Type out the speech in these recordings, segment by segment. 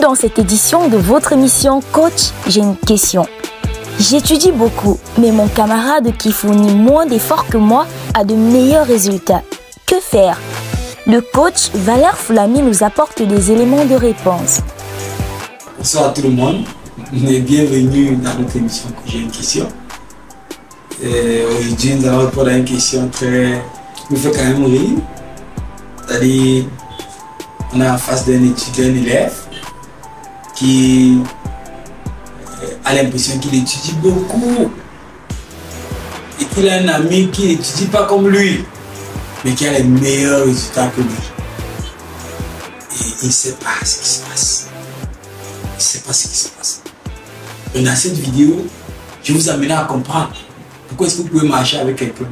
dans cette édition de votre émission Coach, j'ai une question. J'étudie beaucoup, mais mon camarade qui fournit moins d'efforts que moi a de meilleurs résultats. Que faire? Le coach Valère Foulami nous apporte des éléments de réponse. Bonsoir à tout le monde et bienvenue dans notre émission Coach, j'ai une question. Aujourd'hui, nous allons répondre à une question qui me fait quand même rire. C'est-à-dire, on est en face d'un élève qui a l'impression qu'il étudie beaucoup et qu'il a un ami qui n'étudie pas comme lui, mais qui a les meilleurs résultats que lui. Et il ne sait pas ce qui se passe. Il ne sait pas ce qui se passe. Et dans cette vidéo, je vais vous amener à comprendre pourquoi est-ce que vous pouvez marcher avec quelqu'un.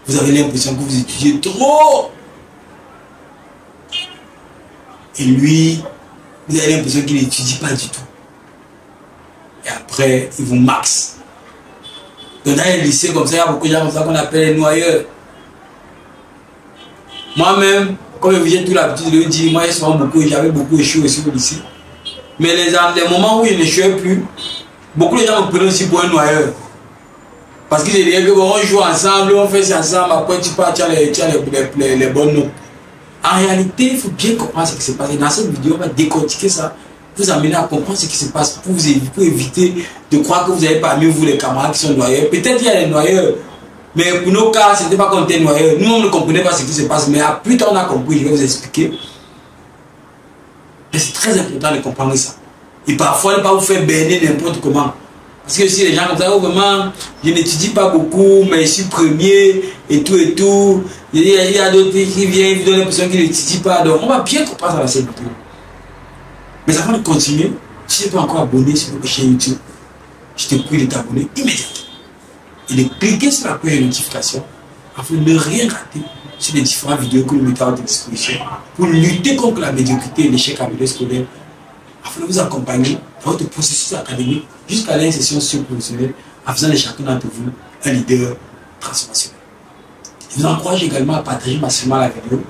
Vous avez l'impression que vous étudiez trop. Et lui, vous avez l'impression qu'il n'étudie pas du tout. Et après, il vous max. Donc dans les lycées comme ça, il y a beaucoup de gens comme ça qu'on appelle les noyeurs. Moi-même, comme j'ai tout l'habitude de le dire, moi j'avais beaucoup échoué aussi au lycée. Mais les moments où je n'échouais plus, beaucoup de gens me prenaient aussi pour un noyeur. Parce que j'ai dit que bon, on joue ensemble, on fait ça ensemble, après tu pars, tu as les bonnes notes. En réalité, il faut bien comprendre ce qui se passe. Et dans cette vidéo, on va décortiquer ça, vous amener à comprendre ce qui se passe pour éviter de croire que vous avez parmi vous les camarades qui sont noyeurs. Peut-être qu'il y a des noyeurs, mais pour nos cas, ce n'était pas qu'on était noyeurs. Nous, on ne comprenait pas ce qui se passe, mais plus tard on a compris, je vais vous expliquer. Mais c'est très important de comprendre ça. Et parfois, ne pas vous faire berner n'importe comment. Parce que si les gens comme ça, oh, vraiment, je n'étudie pas beaucoup, mais je suis premier, et tout et tout. Il y a d'autres qui viennent, ils donnent l'impression qu'ils n'étudient pas. Donc, on va bien comprendre ça dans cette vidéo. Mais avant de continuer, si tu n'es pas encore abonné sur notre chaîne YouTube, je te prie de t'abonner immédiatement. Et de cliquer sur la cloche de notification afin de ne rien rater sur les différentes vidéos que nous mettons à votre disposition pour lutter contre la médiocrité et l'échec à milieu scolaire, afin de vous accompagner dans votre processus académique jusqu'à l'insertion socio-professionnelle en faisant de chacun d'entre vous un leader transformationnel. Je vous encourage également à partager massivement la vidéo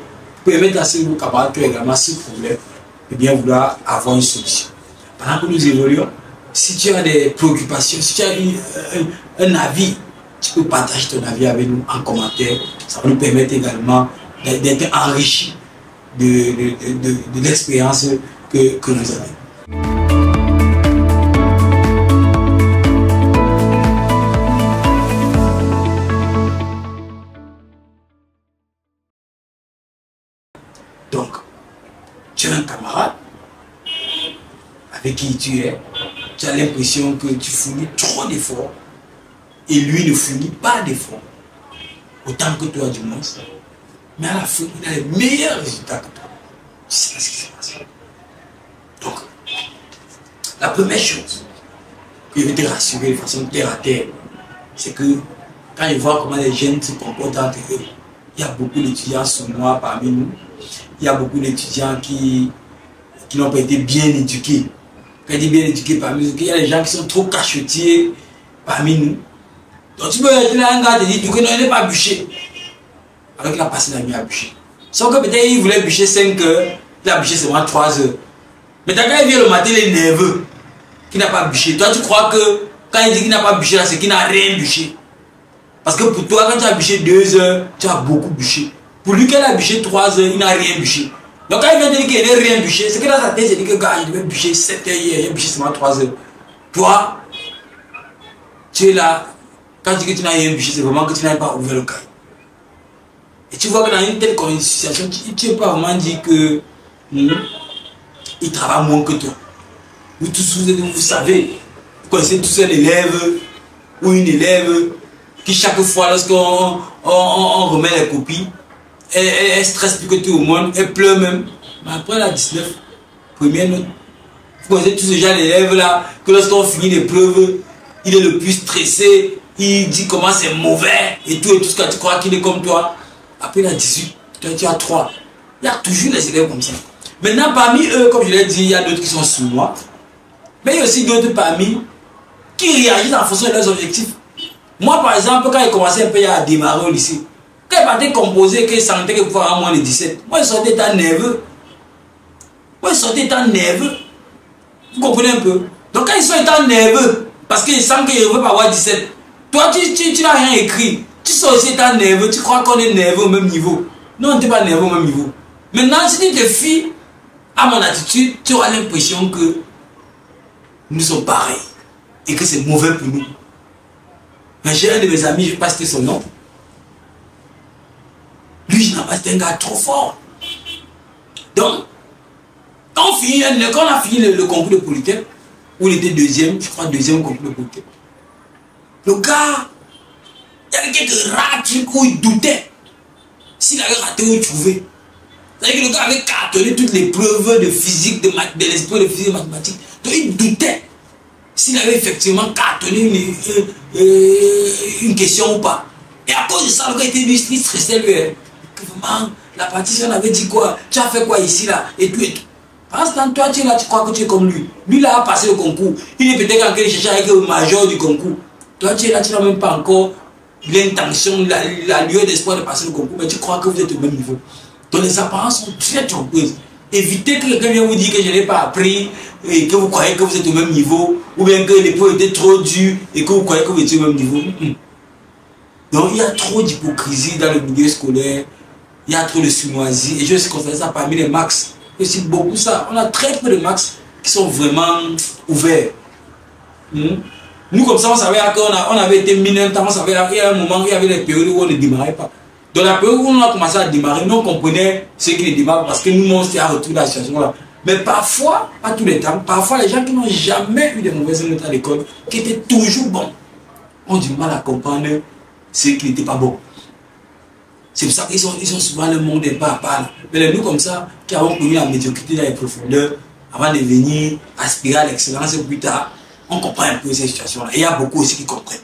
pour permettre à ceux de vos camarades qui ont également ce problème et bien vouloir avoir une solution. Pendant que nous évoluons, si tu as des préoccupations, si tu as un avis, tu peux partager ton avis avec nous en commentaire. Ça va nous permettre également d'être enrichis de l'expérience que nous avons. Donc, tu as un camarade avec qui tu as l'impression que tu fournis trop d'efforts et lui ne fournit pas d'efforts, autant que toi du moins, mais à la fin, il a les meilleurs résultats que toi. Tu sais pas ce qui se passe. Donc, la première chose que je vais te rassurer de façon terre à terre, c'est que quand je vois comment les jeunes se comportent entre eux, il y a beaucoup d'étudiants sournois parmi nous, il y a beaucoup d'étudiants qui n'ont pas été bien éduqués. Quand je dis bien éduqués parmi nous, il y a des gens qui sont trop cachotiers parmi nous. Donc tu peux être là, un gars te dit que non, il n'est pas bûché. Alors qu'il a passé la nuit à bûcher. Sauf que peut-être il voulait bûcher 5 heures, il a bûché seulement 3 heures. Mais quand il vient le matin, il est nerveux, qu'il n'a pas bûché. Toi tu crois que quand il dit qu'il n'a pas bûché, c'est qu'il n'a rien bûché. Parce que pour toi, quand tu as bûché 2 heures, tu as beaucoup bûché. Pour lui, quand il a bûché 3 heures, il n'a rien bûché. Donc quand il vient de dire qu'il n'a rien bûché, c'est que dans sa tête, il dit que gars, il devait bûcher 7 heures hier, il a bûché seulement 3 heures. Toi, tu es là, quand tu dis que tu n'as rien bûché, c'est vraiment que tu n'as pas ouvert le cahier. Et tu vois que dans une telle situation, tu ne peux pas vraiment dire que il travaille moins que toi. Vous tous, vous savez, vous connaissez tous un élève ou une élève qui chaque fois, lorsqu'on remet les copies, elle stresse plus que tout le monde, elle pleure même. Mais après la 19, première note, vous connaissez tous ce genre d'élèves là, que lorsqu'on finit l'épreuve, il est le plus stressé, il dit comment c'est mauvais et tout ce que tu crois qu'il est comme toi. Après la 18, toi tu as 3. Il y a toujours les élèves comme ça. Maintenant parmi eux, comme je l'ai dit, il y a d'autres qui sont sous moi. Mais il y a aussi d'autres parmi qui réagissent en fonction de leurs objectifs. Moi par exemple, quand il commençait un peu à démarrer au lycée, quand il partait composer, qu'il sentait qu'il pouvait avoir moins de 17, moi je sortais étant nerveux. Moi, ils sortent étant nerveux. Vous comprenez un peu? Donc, quand ils sont étant nerveux, parce qu'ils sentent qu'ils ne veulent pas avoir 17, toi, tu n'as rien écrit. Tu sors aussi étant nerveux, tu crois qu'on est nerveux au même niveau. Non, on n'est pas nerveux au même niveau. Maintenant, si tu te fies à mon attitude, tu auras l'impression que nous sommes pareils et que c'est mauvais pour nous. Mais j'ai un de mes amis, je ne vais pas citer son nom. Lui, je n'ai pas, c'était un gars trop fort. Donc, quand on a fini le concours de Polytech, où il était deuxième, je crois deuxième concours de Polytech, le gars, il y avait quelques rares trucs où il doutait s'il avait raté ou trouvé. C'est-à-dire que le gars avait cartonné toutes les preuves de physique, de l'esprit de physique et de mathématiques. Donc il doutait s'il avait effectivement cartonné une question ou pas. Et à cause de ça, le gars était stressé, lui. Vraiment, la partie, on avait dit quoi? Tu as fait quoi ici, là? Et tout et tout. Parce que toi, tu es là, tu crois que tu es comme lui. Lui, là, a passé le concours. Il est peut-être en train de chercher avec le major du concours. Toi, tu es là, tu n'as même pas encore l'intention, la lueur d'espoir de passer le concours, mais tu crois que vous êtes au même niveau. Donc les apparences sont très trompeuses. Évitez que quelqu'un vienne vous dire que je n'ai pas appris et que vous croyez que vous êtes au même niveau, ou bien que l'épreuve était trop dure et que vous croyez que vous êtes au même niveau. Donc il y a trop d'hypocrisie dans le milieu scolaire, il y a trop de sournoisie, et je suis constaté ça parmi les max. Et c'est beaucoup ça. On a très peu de max qui sont vraiment ouverts. Nous, comme ça, on savait qu'on avait été mineurs, on savait qu'il y a un moment, il y avait des périodes où on ne démarrait pas. Dans la période où on a commencé à démarrer, nous on comprenait ce qui les démarre parce que nous, on s'est retrouvé dans la situation là. Mais parfois, pas tous les temps, parfois les gens qui n'ont jamais eu de mauvaises notes à l'école, qui étaient toujours bons, ont du mal à comprendre ce qui n'était pas bon. C'est pour ça qu'ils sont souvent le monde des pas à pas. Mais nous, comme ça, qui avons connu la médiocrité dans les profondeurs, avant de venir aspirer à l'excellence et plus tard, on comprend un peu ces situations-là. Et il y a beaucoup aussi qui comprennent.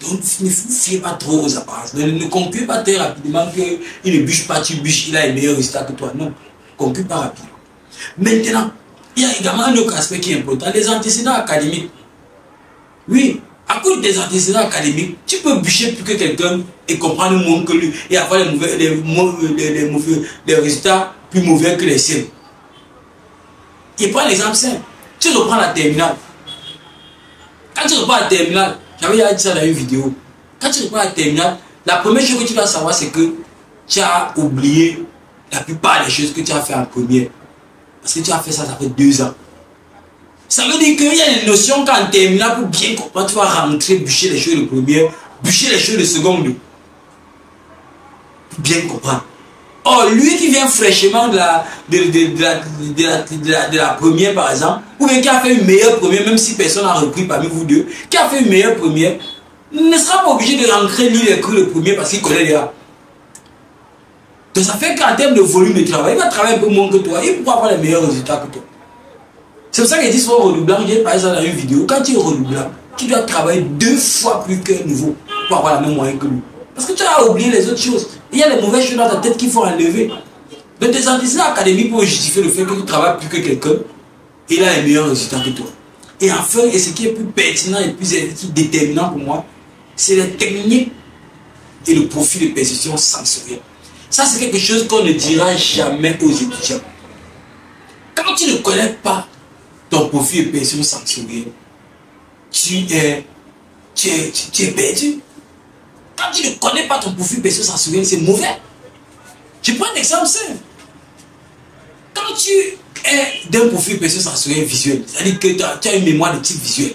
Donc, ne vous fiez pas trop aux apparences. Ne concluez pas très rapidement qu'il ne bûche pas, tu bûches, il a les meilleurs résultats que toi. Non, conclue pas rapidement. Maintenant, il y a également un autre aspect qui est important, les antécédents académiques. Oui, à cause des antécédents académiques, tu peux bûcher plus que quelqu'un et comprendre moins que lui et avoir les résultats plus mauvais que les siens. Il prend l'exemple simple. Tu reprends la terminale. Quand tu reprends la terminale, j'avais déjà dit ça dans une vidéo. Quand tu reprends la terminale, la première chose que tu dois savoir, c'est que tu as oublié la plupart des choses que tu as fait en première. Parce que tu as fait ça, ça fait 2 ans. Ça veut dire qu'il y a des notions qu'en terminale, pour bien comprendre, tu vas rentrer, bûcher les choses de première, bûcher les choses de seconde. Pour bien comprendre. Or, lui qui vient fraîchement de la première, par exemple, ou bien qui a fait une meilleure première, même si personne n'a repris parmi vous deux, qui a fait une meilleure première, ne sera pas obligé de rentrer lire les cours de premier parce qu'il connaît déjà. Donc ça fait qu'en termes de volume de travail, il va travailler un peu moins que toi, il pourra avoir les meilleurs résultats que toi. C'est pour ça qu'il dit souvent redoublant, j'ai parlé ça dans une vidéo, quand tu es redoublant, tu dois travailler 2 fois plus qu'un nouveau pour avoir la même moyenne que lui. Parce que tu as oublié les autres choses. Il y a les mauvaises choses dans ta tête qu'il faut enlever. Donc tes antécédents académiques pour justifier le fait que tu travailles plus que quelqu'un, il a les meilleurs résultats que toi. Et enfin, et ce qui est plus pertinent et plus déterminant pour moi, c'est les techniques et le profil de perception sensorielle. Ça, c'est quelque chose qu'on ne dira jamais aux étudiants. Quand tu ne connais pas ton profil de perception sensorielle, tu es perdu. Quand tu ne connais pas ton profil de perception sensorielle, c'est mauvais. Je prends un exemple simple. Quand tu es d'un profil de perception sensorielle visuelle, c'est-à-dire que tu as une mémoire de type visuel.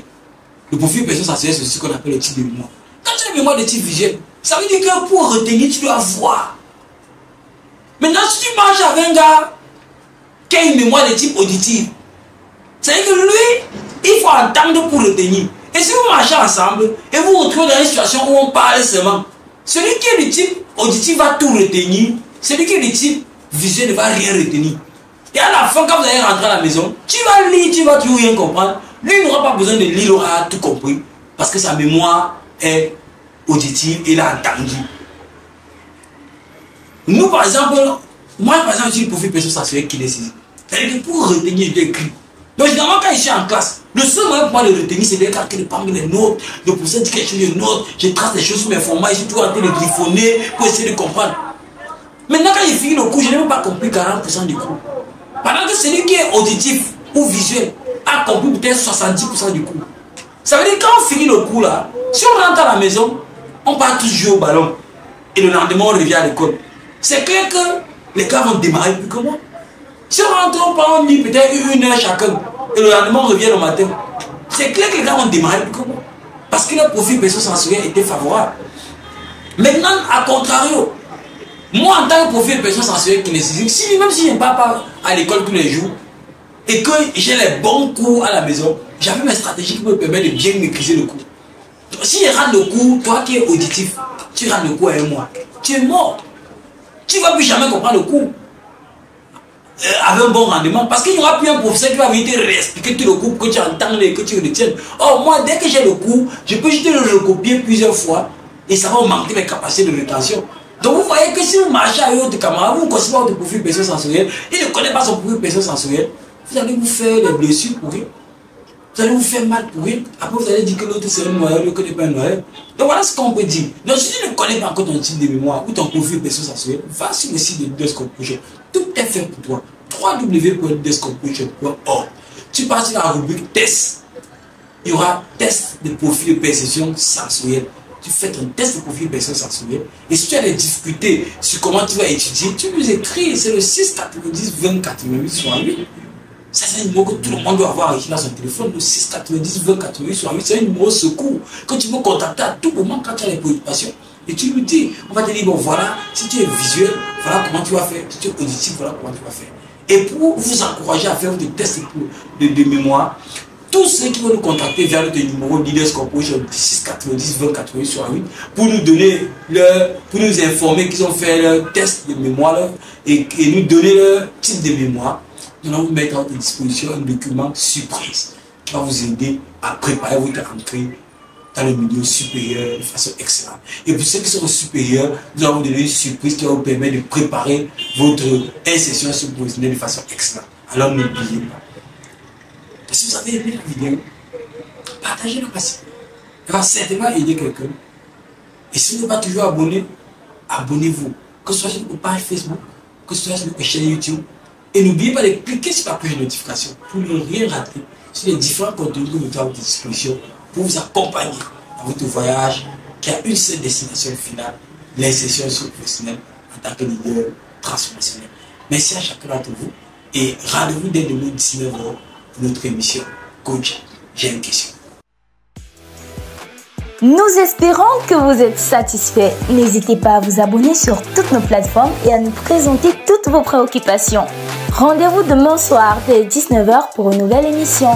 Le profil de perception sensorielle, c'est ce qu'on appelle le type de mémoire. Quand tu as une mémoire de type visuel, ça veut dire que pour retenir, tu dois voir. Maintenant, si tu marches avec un gars qui a une mémoire de type auditive, c'est-à-dire que lui, il faut entendre pour retenir. Et si vous marchez ensemble et vous vous retrouvez dans une situation où on parle seulement, celui qui est du type auditif va tout retenir, celui qui est du type visuel ne va rien retenir. Et à la fin, quand vous allez rentrer à la maison, tu vas lire, tu vas toujours rien comprendre. Lui, il n'aura pas besoin de lire, il aura tout compris. Parce que sa mémoire est auditive et il a entendu. Nous, par exemple, moi, par exemple, je suis le profil perception sensorielle qui décide. C'est-à-dire que pour retenir, je dois écrire. Donc, généralement, quand je suis en classe, le seul moyen pour moi de retenir, c'est de calculer parmi les notes. Le professeur dit quelque chose de notes, je trace des choses sur mes formats, je suis toujours en train de griffonner pour essayer de comprendre. Maintenant, quand j'ai fini le cours, je n'ai même pas compris 40% du cours. Pendant que celui qui est auditif ou visuel a compris peut-être 70% du cours. Ça veut dire quand on finit le cours là, si on rentre à la maison, on part tous jouer au ballon. Et le lendemain, on revient à l'école. C'est clair que les gars vont démarrer plus que moi. Si on rentre, on lit peut-être 1 heure chacun. Et le lendemain, on revient le matin. C'est clair que les gars vont démarrer plus que moi. Parce que le profil perso-sensoriel était favorable. Maintenant, à contrario, moi en tant que profil perso-sensoriel kinesthésique, si même si je ne pars pas à l'école tous les jours et que j'ai les bons cours à la maison, j'avais mes stratégies qui me permettent de bien maîtriser le cours. Si je rate le cours, toi qui es auditif, tu rates le cours avec moi, tu es mort. Tu ne vas plus jamais comprendre le cours avec un bon rendement. Parce qu'il n'y aura plus un professeur qui va venir te réexpliquer tout le cours pour que tu entends et que tu retiennes. Or, moi, dès que j'ai le cours, je peux juste le recopier plusieurs fois et ça va augmenter mes capacités de rétention. Donc, vous voyez que si vous marchez avec votre camarade, vous considérez votre profil perso-sensoriel, il ne connaît pas son profil perso-sensoriel, vous allez vous faire des blessures pour rien. Vous allez vous faire mal pour rien. Après, vous allez dire que l'autre c'est un noyau, l'autre n'est pas un noyau. Donc, voilà ce qu'on peut dire. Donc, si tu ne connais pas encore ton type de mémoire ou ton profil perso-sensoriel, va sur le site de Descomposition. Tout est fait pour toi. www.descomposition.org. Tu passes sur la rubrique test. Il y aura test de profil de perception sensorielle. Tu fais ton test de profil de perception sensorielle. Et si tu as des difficultés sur comment tu vas étudier, tu nous écris. C'est le 6 90 20 88 68. Ça, c'est un numéro que tout le monde doit avoir écrit dans son téléphone. Le 6 90 20 88 68. C'est un numéro secours que tu peux contacter à tout moment quand tu as des préoccupations. Et tu nous dis, on va te dire, bon voilà, si tu es visuel, voilà comment tu vas faire. Si tu es auditif, voilà comment tu vas faire. Et pour vous encourager à faire des tests de mémoire, tous ceux qui vont nous contacter vers le numéro Leaders Corporation 6 90 20 88 68 pour nous donner pour nous informer qu'ils ont fait leur test de mémoire et nous donner leur type de mémoire, nous allons vous mettre à votre disposition un document surprise qui va vous aider à préparer votre entrée dans le milieu supérieur de façon excellente. Et pour ceux qui sont au supérieur, nous allons vous donner une surprise qui va vous permettre de préparer votre insertion sur professionnelle de façon excellente. Alors n'oubliez pas. Si vous avez aimé la vidéo, partagez-la parce qu'elle va certainement aider quelqu'un. Et si vous n'êtes pas toujours abonné, abonnez-vous. Que ce soit sur notre page Facebook, que ce soit sur notre chaîne YouTube. Et n'oubliez pas de cliquer sur la cloche de notification pour ne rien rater sur les différents contenus que nous avons à votre disposition pour vous accompagner dans votre voyage qui a une seule destination finale, l'insertion professionnelle en tant que leader transformationnel. Merci à chacun d'entre vous et rendez-vous dès demain 19h pour notre émission Coach, j'ai une question. Nous espérons que vous êtes satisfaits. N'hésitez pas à vous abonner sur toutes nos plateformes et à nous présenter toutes vos préoccupations. Rendez-vous demain soir dès 19h pour une nouvelle émission.